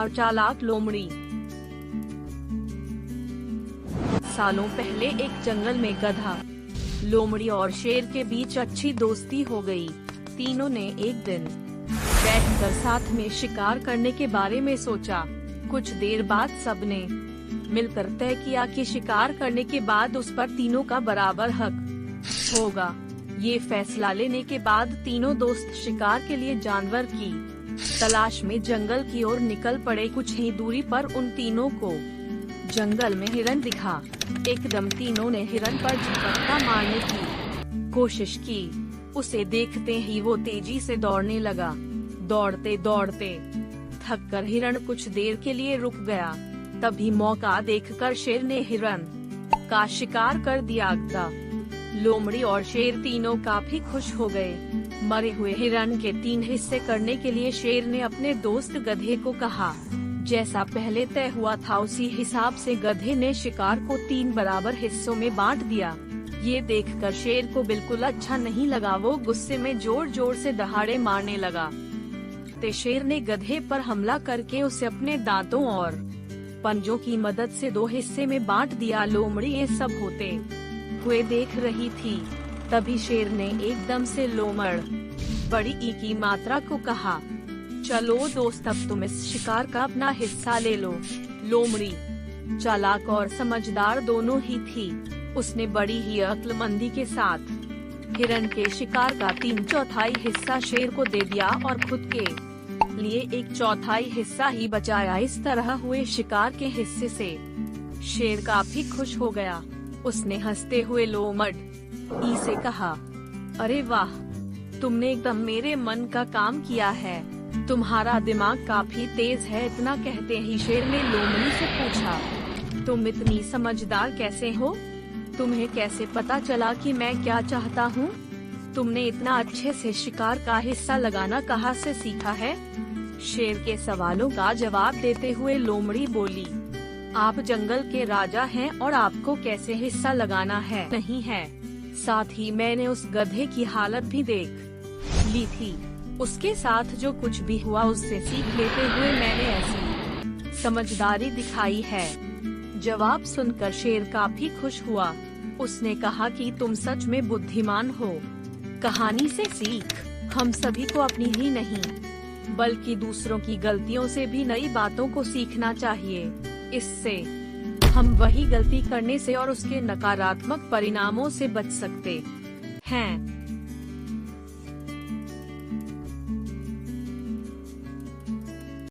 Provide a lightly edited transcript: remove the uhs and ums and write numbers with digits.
और चालाक लोमड़ी। सालों पहले एक जंगल में गधा, लोमड़ी और शेर के बीच अच्छी दोस्ती हो गई। तीनों ने एक दिन बैठकर साथ में शिकार करने के बारे में सोचा। कुछ देर बाद सबने मिलकर तय किया कि शिकार करने के बाद उस पर तीनों का बराबर हक होगा। ये फैसला लेने के बाद तीनों दोस्त शिकार के लिए जानवर की तलाश में जंगल की ओर निकल पड़े। कुछ ही दूरी पर उन तीनों को जंगल में हिरन दिखा। एकदम तीनों ने हिरन पर झपट्टा मारने की कोशिश की। उसे देखते ही वो तेजी से दौड़ने लगा। दौड़ते दौड़ते थककर हिरन कुछ देर के लिए रुक गया। तभी मौका देखकर शेर ने हिरन का शिकार कर दिया। लोमड़ी और शेर तीनों काफी खुश हो गए। मरे हुए हिरन के 3 हिस्से करने के लिए शेर ने अपने दोस्त गधे को कहा। जैसा पहले तय हुआ था उसी हिसाब से गधे ने शिकार को 3 बराबर हिस्सों में बांट दिया। ये देखकर शेर को बिल्कुल अच्छा नहीं लगा। वो गुस्से में जोर जोर से दहाड़े मारने लगा। ते शेर ने गधे पर हमला करके उसे अपने दांतों और पंजों की मदद से 2 हिस्से में बांट दिया। लोमड़ी ये सब होते हुए देख रही थी। तभी शेर ने एकदम से लोमड़ बड़ी ई की मात्रा को कहा, चलो दोस्त अब तुम इस शिकार का अपना हिस्सा ले लो। लोमड़ी चालाक और समझदार दोनों ही थी। उसने बड़ी ही अक्लमंदी के साथ हिरन के शिकार का 3/4 हिस्सा शेर को दे दिया और खुद के लिए 1/4 हिस्सा ही बचाया। इस तरह हुए शिकार के हिस्से से शेर काफी खुश हो गया। उसने हंसते हुए लोमड़ ई से कहा, अरे वाह, तुमने एकदम मेरे मन का काम किया है। तुम्हारा दिमाग काफी तेज है। इतना कहते ही शेर ने लोमड़ी से पूछा, तुम इतनी समझदार कैसे हो? तुम्हें कैसे पता चला कि मैं क्या चाहता हूँ? तुमने इतना अच्छे से शिकार का हिस्सा लगाना कहाँ से सीखा है? शेर के सवालों का जवाब देते हुए लोमड़ी बोली, आप जंगल के राजा हैं और आपको कैसे हिस्सा लगाना है नहीं है। साथ ही मैंने उस गधे की हालत भी देख ली थी। उसके साथ जो कुछ भी हुआ उससे सीख लेते हुए मैंने ऐसी समझदारी दिखाई है। जवाब सुनकर शेर काफी खुश हुआ। उसने कहा कि तुम सच में बुद्धिमान हो। कहानी से सीख, हम सभी को अपनी ही नहीं बल्कि दूसरों की गलतियों से भी नई बातों को सीखना चाहिए। इससे हम वही गलती करने से और उसके नकारात्मक परिणामों से बच सकते हैं।